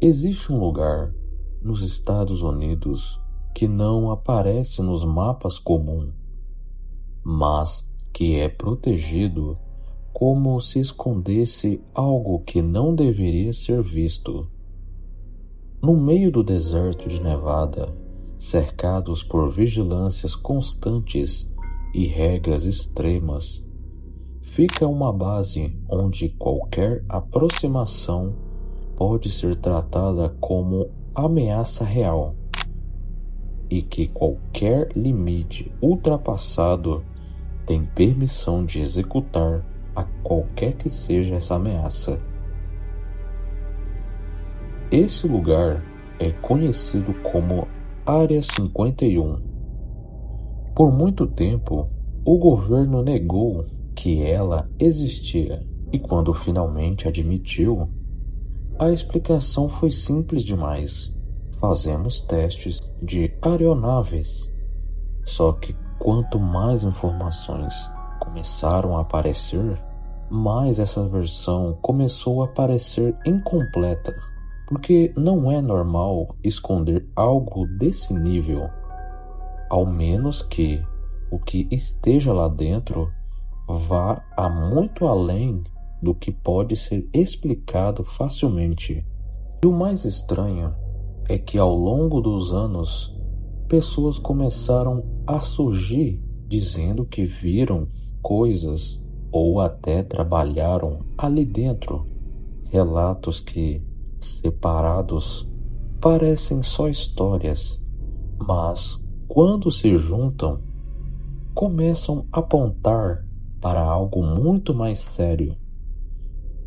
Existe um lugar nos Estados Unidos que não aparece nos mapas comuns, mas que é protegido como se escondesse algo que não deveria ser visto. No meio do deserto de Nevada, cercados por vigilâncias constantes e regras extremas, fica uma base onde qualquer aproximação pode ser tratada como ameaça real e que qualquer limite ultrapassado tem permissão de executar a qualquer que seja essa ameaça. Esse lugar é conhecido como Área 51. Por muito tempo, o governo negou que ela existia, e quando finalmente admitiu, a explicação foi simples demais. Fazemos testes de aeronaves. Só que quanto mais informações começaram a aparecer, mais essa versão começou a parecer incompleta, porque não é normal esconder algo desse nível, ao menos que o que esteja lá dentro vá a muito além do que pode ser explicado facilmente. E o mais estranho é que ao longo dos anos, pessoas começaram a surgir dizendo que viram coisas ou até trabalharam ali dentro. Relatos que, separados, parecem só histórias, mas quando se juntam, começam a apontar para algo muito mais sério.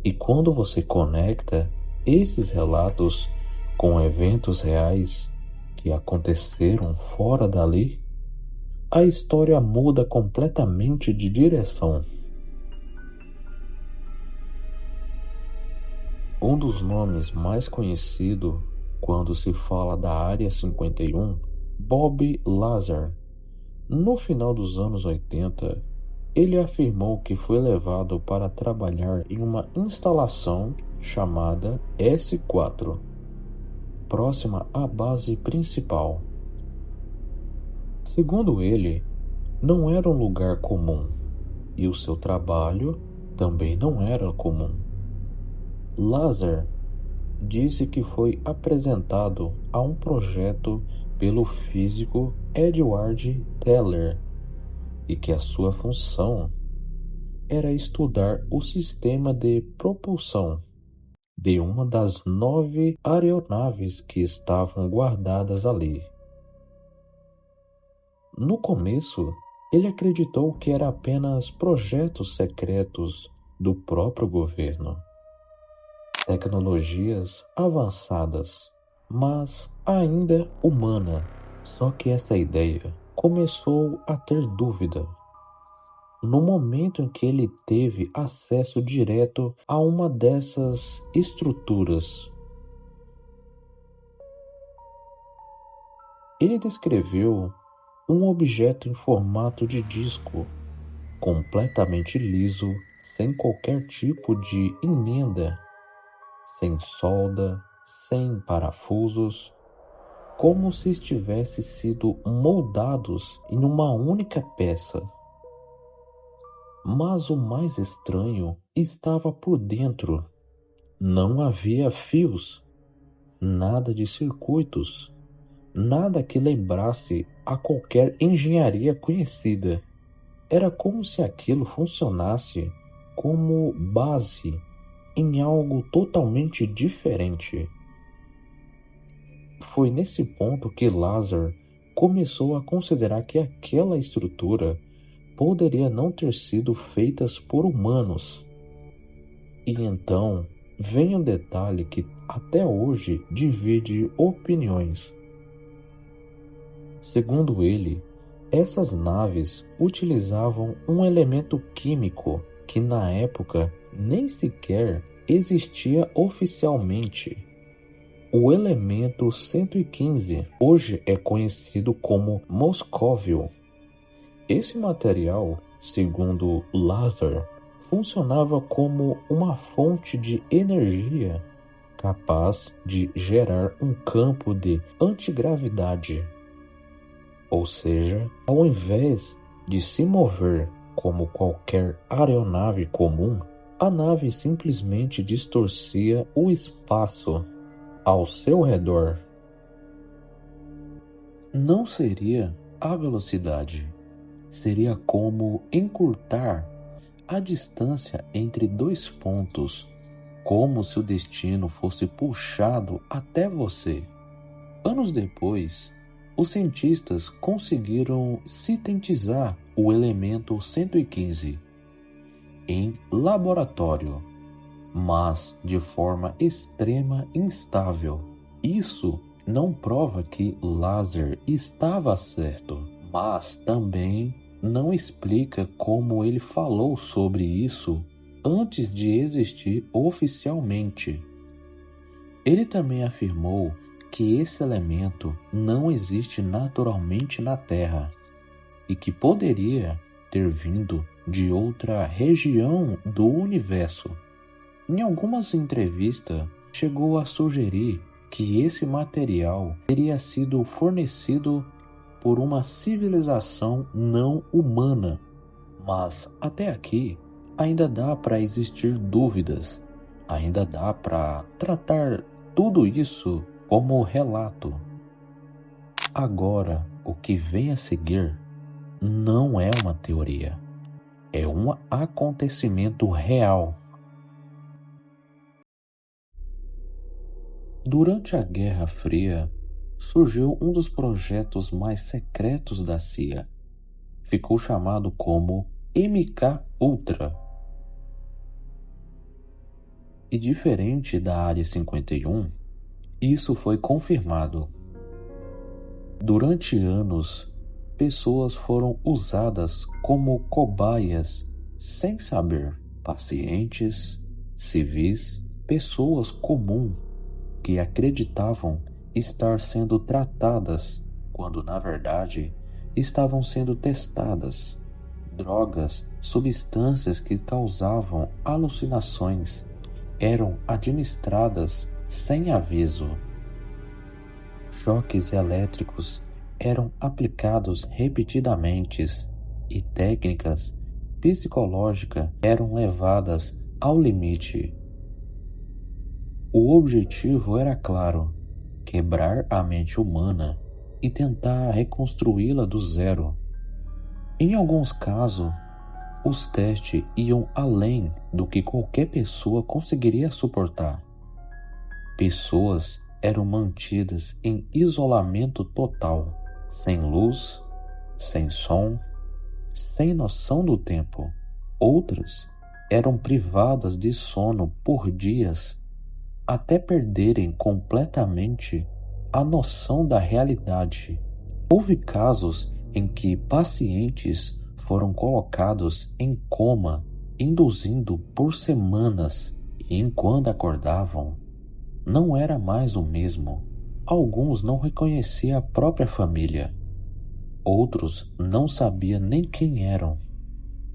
E quando você conecta esses relatos com eventos reais que aconteceram fora dali, a história muda completamente de direção. Um dos nomes mais conhecidos quando se fala da Área 51, Bob Lazar. No final dos anos 80, ele afirmou que foi levado para trabalhar em uma instalação chamada S4, próxima à base principal. Segundo ele, não era um lugar comum, e o seu trabalho também não era comum. Lazar disse que foi apresentado a um projeto pelo físico Edward Teller e que a sua função era estudar o sistema de propulsão de uma das 9 aeronaves que estavam guardadas ali. No começo, ele acreditou que era apenas projetos secretos do próprio governo, tecnologias avançadas, mas ainda humana. Só que essa ideia começou a ter dúvida. No momento em que ele teve acesso direto a uma dessas estruturas, ele descreveu um objeto em formato de disco, completamente liso, sem qualquer tipo de emenda, sem solda, sem parafusos, como se estivesse sido moldados em uma única peça. Mas o mais estranho estava por dentro. Não havia fios, nada de circuitos, nada que lembrasse a qualquer engenharia conhecida. Era como se aquilo funcionasse como base em algo totalmente diferente. Foi nesse ponto que Lazar começou a considerar que aquela estrutura poderia não ter sido feita por humanos. E então vem um detalhe que até hoje divide opiniões. Segundo ele, essas naves utilizavam um elemento químico que na época nem sequer existia oficialmente. O elemento 115 hoje é conhecido como moscóvio. Esse material, segundo Lazar, funcionava como uma fonte de energia capaz de gerar um campo de antigravidade. Ou seja, ao invés de se mover como qualquer aeronave comum, a nave simplesmente distorcia o espaço ao seu redor. Não seria a velocidade, seria como encurtar a distância entre dois pontos, como se o destino fosse puxado até você. Anos depois, os cientistas conseguiram sintetizar o elemento 115 em laboratório, mas de forma extrema instável. Isso não prova que Laser estava certo, mas também não explica como ele falou sobre isso antes de existir oficialmente. Ele também afirmou que esse elemento não existe naturalmente na Terra e que poderia ter vindo de outra região do universo. Em algumas entrevistas, chegou a sugerir que esse material teria sido fornecido por uma civilização não humana, mas até aqui ainda dá para existir dúvidas, ainda dá para tratar tudo isso como relato. Agora, o que vem a seguir não é uma teoria, é um acontecimento real. Durante a Guerra Fria, surgiu um dos projetos mais secretos da CIA. Ficou chamado como MK-Ultra. E diferente da Área 51, isso foi confirmado. Durante anos, pessoas foram usadas como cobaias sem saber. Pacientes, civis, pessoas comuns que acreditavam estar sendo tratadas, quando na verdade estavam sendo testadas. Drogas, substâncias que causavam alucinações, eram administradas sem aviso. Choques elétricos eram aplicados repetidamente e técnicas psicológicas eram levadas ao limite. O objetivo era claro: quebrar a mente humana e tentar reconstruí-la do zero. Em alguns casos, os testes iam além do que qualquer pessoa conseguiria suportar. Pessoas eram mantidas em isolamento total, sem luz, sem som, sem noção do tempo. Outras eram privadas de sono por dias, até perderem completamente a noção da realidade. Houve casos em que pacientes foram colocados em coma, induzindo por semanas, e enquanto acordavam, não era mais o mesmo. Alguns não reconheciam a própria família. Outros não sabiam nem quem eram.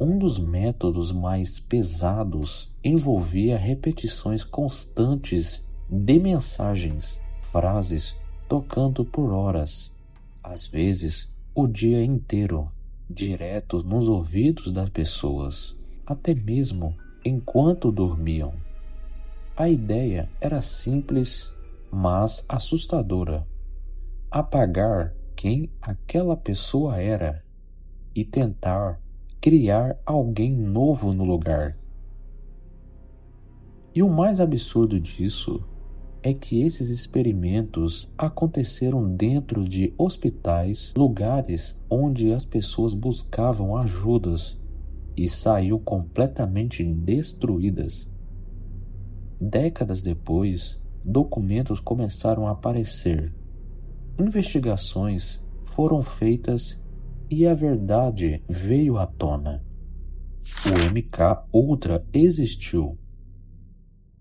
Um dos métodos mais pesados envolvia repetições constantes de mensagens, frases tocando por horas, às vezes o dia inteiro, direto nos ouvidos das pessoas, até mesmo enquanto dormiam. A ideia era simples, mas assustadora: apagar quem aquela pessoa era e tentar criar alguém novo no lugar. E o mais absurdo disso é que esses experimentos aconteceram dentro de hospitais, lugares onde as pessoas buscavam ajudas e saíam completamente destruídas. Décadas depois, documentos começaram a aparecer. Investigações foram feitas e a verdade veio à tona. O MK-Ultra existiu.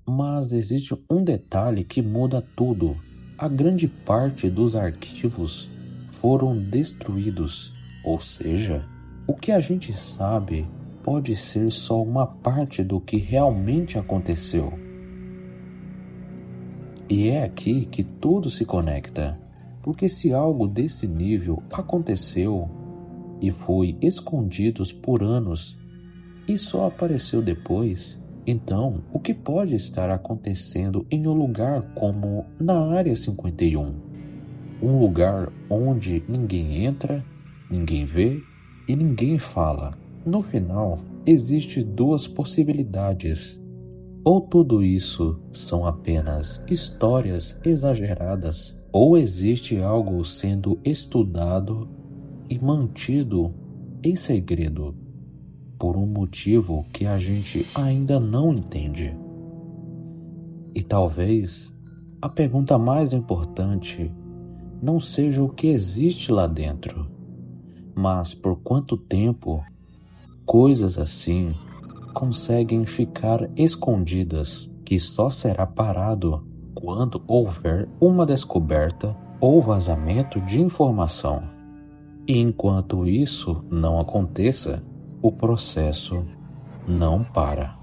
Mas existe um detalhe que muda tudo. A grande parte dos arquivos foram destruídos. Ou seja, o que a gente sabe pode ser só uma parte do que realmente aconteceu. E é aqui que tudo se conecta, porque se algo desse nível aconteceu e foi escondido por anos e só apareceu depois, então o que pode estar acontecendo em um lugar como na Área 51? Um lugar onde ninguém entra, ninguém vê e ninguém fala. No final, existem duas possibilidades. Ou tudo isso são apenas histórias exageradas, ou existe algo sendo estudado e mantido em segredo por um motivo que a gente ainda não entende. E talvez a pergunta mais importante não seja o que existe lá dentro, mas por quanto tempo coisas assim conseguem ficar escondidas, que só será parado quando houver uma descoberta ou vazamento de informação. E enquanto isso não aconteça, o processo não para.